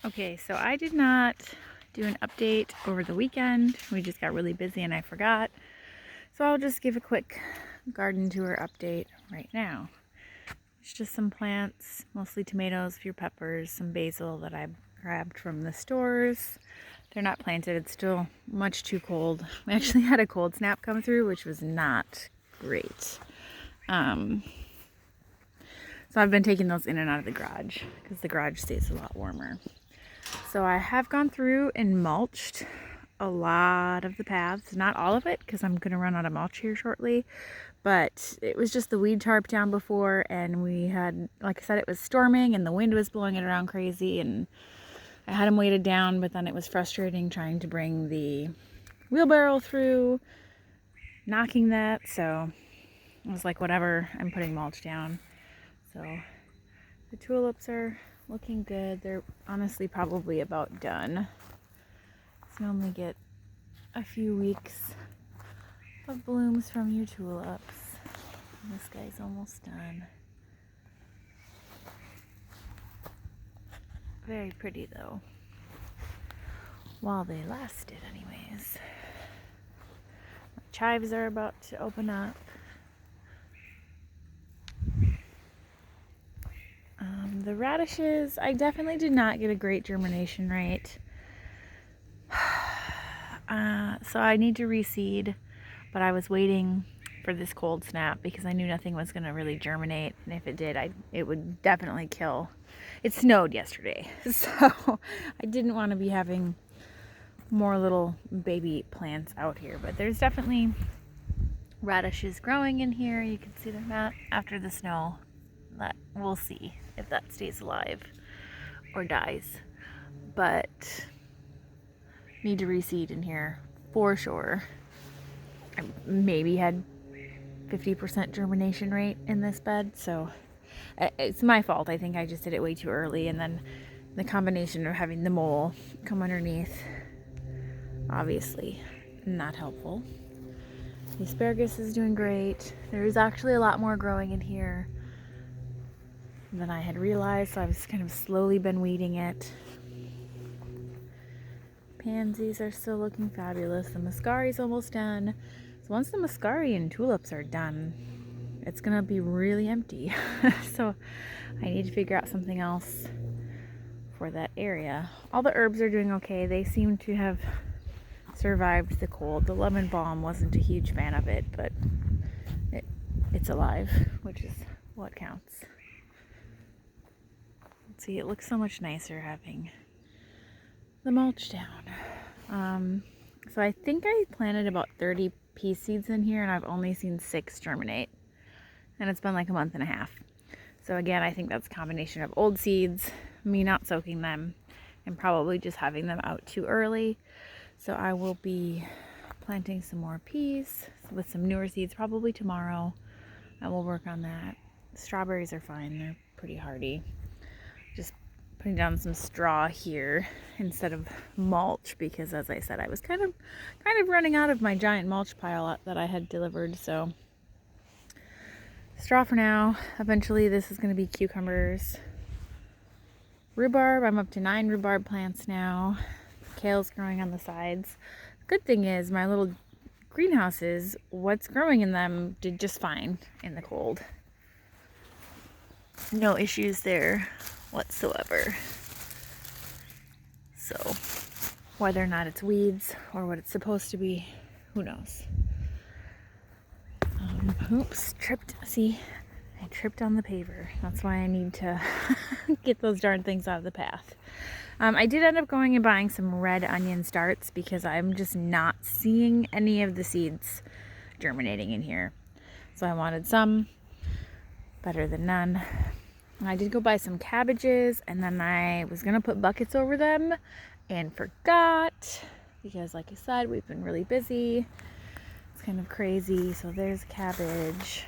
Okay, so I did not do an update over the weekend. We just got really busy and I forgot. So I'll just give a quick garden tour update right now. It's just some plants, mostly tomatoes, a few peppers, some basil that I grabbed from the stores. They're not planted, it's still much too cold. We actually had a cold snap come through, which was not great. So I've been taking those in and out of the garage because the garage stays a lot warmer. So I have gone through and mulched a lot of the paths, not all of it because I'm going to run out of mulch here shortly, but it was just the weed tarp down before, and we had, like I said, it was storming and the wind was blowing it around crazy, and I had them weighted down, but then it was frustrating trying to bring the wheelbarrow through, knocking that, so I was like, whatever, I'm putting mulch down. So the tulips are looking good. They're honestly probably about done. So you only get a few weeks of blooms from your tulips. And this guy's almost done. Very pretty though. While they lasted anyways. My chives are about to open up. The radishes, I definitely did not get a great germination rate. So I need to reseed, but I was waiting for this cold snap because I knew nothing was going to really germinate, and if it did, it would definitely kill. It snowed yesterday, so I didn't want to be having more little baby plants out here, but there's definitely radishes growing in here. You can see them after the snow. That we'll see if that stays alive or dies, but need to reseed in here for sure. I maybe had 50% germination rate in this bed, so it's my fault. I think I just did it way too early, and then the combination of having the mole come underneath, obviously not helpful. The asparagus is doing great. There's actually a lot more growing in here than I had realized, so I've just kind of slowly been weeding it. Pansies are still looking fabulous. The muscari's almost done. So once the muscari and tulips are done, it's gonna be really empty. So I need to figure out something else for that area. All the herbs are doing okay. They seem to have survived the cold. The lemon balm, wasn't a huge fan of it, but it's alive, which is what counts. Let's see, it looks so much nicer having the mulch down. So I think I planted about 30 pea seeds in here, and I've only seen 6 germinate, and it's been like a month and a half. So again, I think that's a combination of old seeds, me not soaking them, and probably just having them out too early. So I will be planting some more peas with some newer seeds probably tomorrow. I will work on that. Strawberries are fine, they're pretty hardy. Just putting down some straw here instead of mulch because, as I said, I was kind of running out of my giant mulch pile that I had delivered. So straw for now. Eventually this is going to be cucumbers. Rhubarb, I'm up to 9 rhubarb plants now. Kale's growing on the sides. Good thing is my little greenhouses, what's growing in them did just fine in the cold. No issues there whatsoever. So whether or not it's weeds or what it's supposed to be, who knows. Oops, tripped. See, I tripped on the paver. That's why I need to get those darn things out of the path. I did end up going and buying some red onion starts because I'm just not seeing any of the seeds germinating in here. So I wanted some, better than none. And I did go buy some cabbages, and then I was gonna put buckets over them and forgot because, like I said, we've been really busy. It's kind of crazy. So there's cabbage.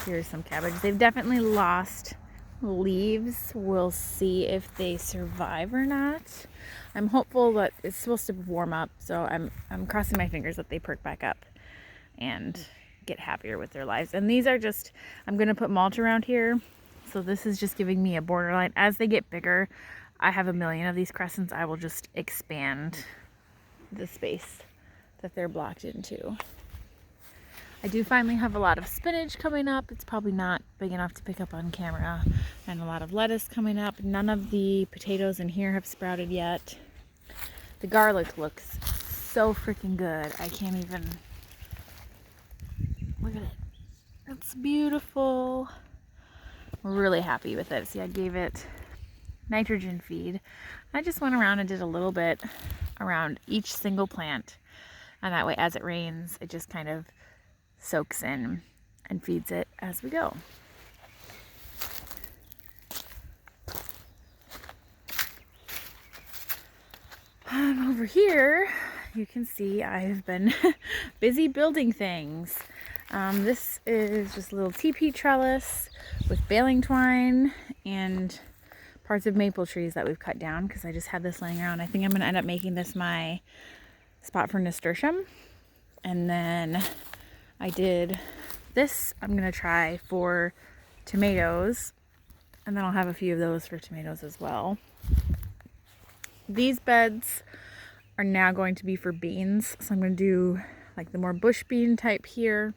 Here's some cabbage. They've definitely lost leaves. We'll see if they survive or not. I'm hopeful that it's supposed to warm up, so I'm crossing my fingers that they perk back up and get happier with their lives. And these are just, I'm gonna put mulch around here. So this is just giving me a borderline. As they get bigger, I have a million of these crescents, I will just expand the space that they're blocked into. I do finally have a lot of spinach coming up. It's probably not big enough to pick up on camera. And a lot of lettuce coming up. None of the potatoes in here have sprouted yet. The garlic looks so freaking good. I can't even... Look at it. It's beautiful. We're really happy with it. See, I gave it nitrogen feed. I just went around and did a little bit around each single plant. And that way, as it rains, it just kind of soaks in and feeds it as we go. Over here, you can see I've been busy building things. This is just a little teepee trellis with baling twine and parts of maple trees that we've cut down because I just had this laying around. I think I'm going to end up making this my spot for nasturtium. And then I did this, I'm going to try for tomatoes. And then I'll have a few of those for tomatoes as well. These beds are now going to be for beans. So I'm going to do like the more bush bean type here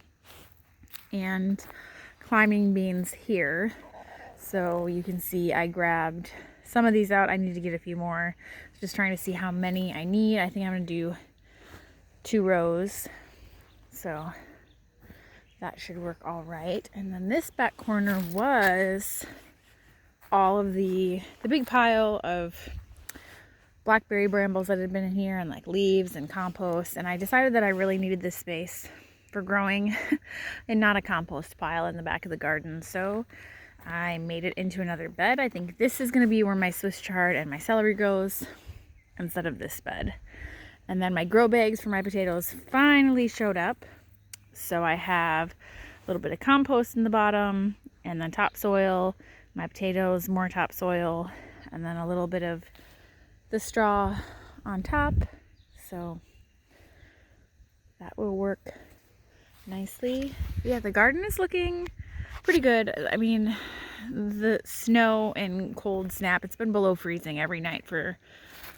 and climbing beans here. So you can see I grabbed some of these out. I need to get a few more. Just trying to see how many I need. I think I'm going to do 2 rows. So that should work all right. And then this back corner was all of the big pile of blackberry brambles that had been in here and like leaves and compost. And I decided that I really needed this space for growing and not a compost pile in the back of the garden. So I made it into another bed. I think this is going to be where my Swiss chard and my celery goes instead of this bed. And then my grow bags for my potatoes finally showed up. So I have a little bit of compost in the bottom and then topsoil, my potatoes, more topsoil, and then a little bit of the straw on top. So that will work nicely. Yeah, the garden is looking pretty good. I mean, the snow and cold snap, it's been below freezing every night for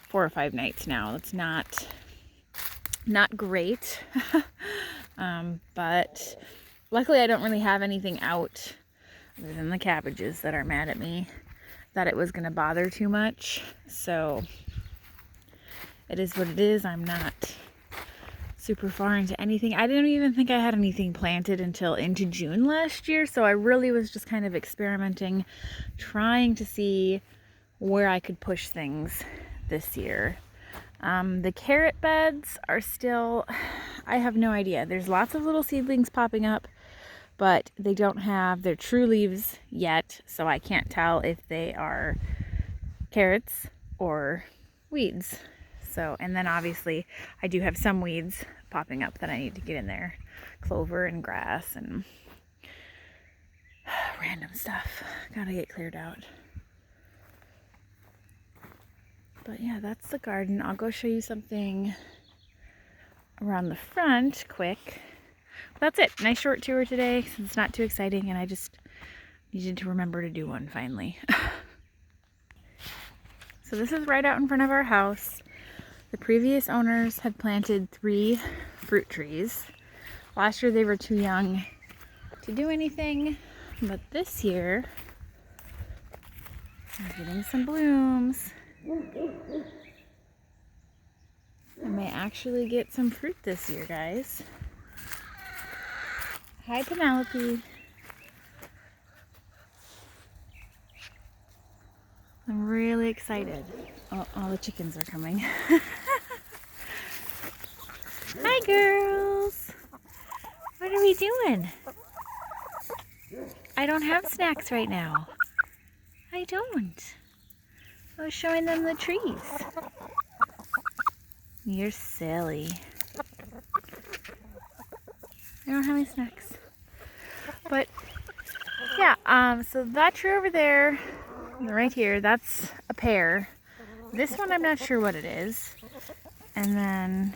4 or 5 nights now. It's not great. But luckily I don't really have anything out other than the cabbages that are mad at me that it was going to bother too much. So it is what it is. I'm not super far into anything. I didn't even think I had anything planted until into June last year. So I really was just kind of experimenting, trying to see where I could push things this year. The carrot beds are still, I have no idea. There's lots of little seedlings popping up, but they don't have their true leaves yet. So I can't tell if they are carrots or weeds. So, and then obviously I do have some weeds popping up that I need to get in there. Clover and grass and random stuff. Gotta get cleared out. But yeah, that's the garden. I'll go show you something around the front quick. That's it. Nice short tour today. It's not too exciting and I just needed to remember to do one finally. So this is right out in front of our house. The previous owners had planted 3 fruit trees. Last year they were too young to do anything, but this year they're getting some blooms. I may actually get some fruit this year, guys. Hi, Penelope. I'm really excited. Oh, all the chickens are coming. Hi, girls. What are we doing? I don't have snacks right now. I don't. I was showing them the trees. You're silly. I don't have any snacks. But yeah, so that tree over there, right here, that's a pear. This one I'm not sure what it is. And then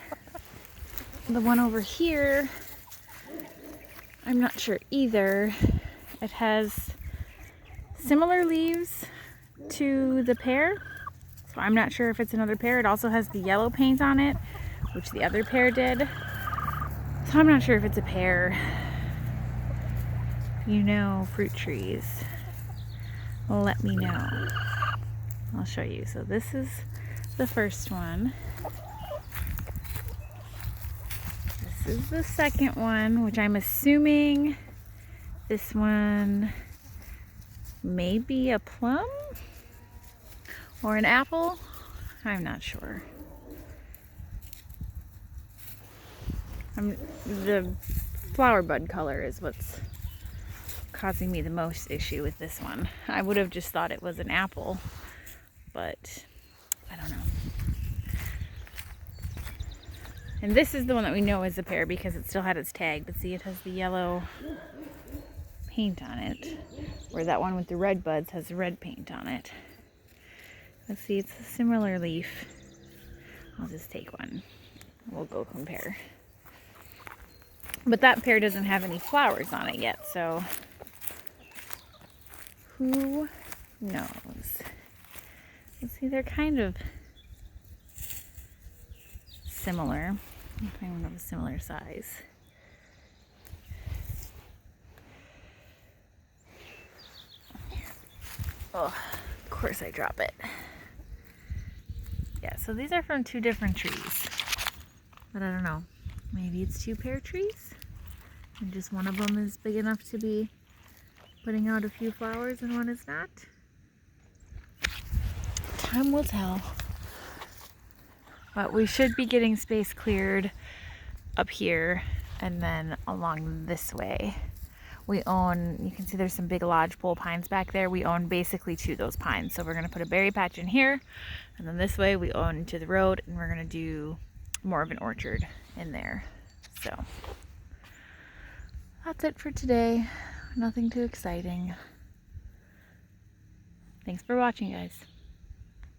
the one over here, I'm not sure either. It has similar leaves to the pear, So I'm not sure if it's another pear. It also has the yellow paint on it, which the other pear did. So I'm not sure if it's a pear. If you know fruit trees, let me know. I'll show you. So this is the first one. This is the second one, which I'm assuming this one may be a plum or an apple. I'm not sure. The flower bud color is what's causing me the most issue with this one. I would have just thought it was an apple, but I don't know. And this is the one that we know is a pear because it still had its tag, but see, it has the yellow paint on it, where that one with the red buds has red paint on it. Let's see, it's a similar leaf. I'll just take one. We'll go compare. But that pear doesn't have any flowers on it yet, so who knows? Let's see, they're kind of similar. I don't have a similar size. Oh, of course I drop it. Yeah, so these are from two different trees. But I don't know. Maybe it's two pear trees? And just one of them is big enough to be putting out a few flowers and one is not? Time will tell. But we should be getting space cleared up here and then along this way. We own, you can see there's some big lodgepole pines back there. We own basically two of those pines. So we're gonna put a berry patch in here, and then this way we own to the road, and we're gonna do more of an orchard in there. So that's it for today. Nothing too exciting. Thanks for watching, guys.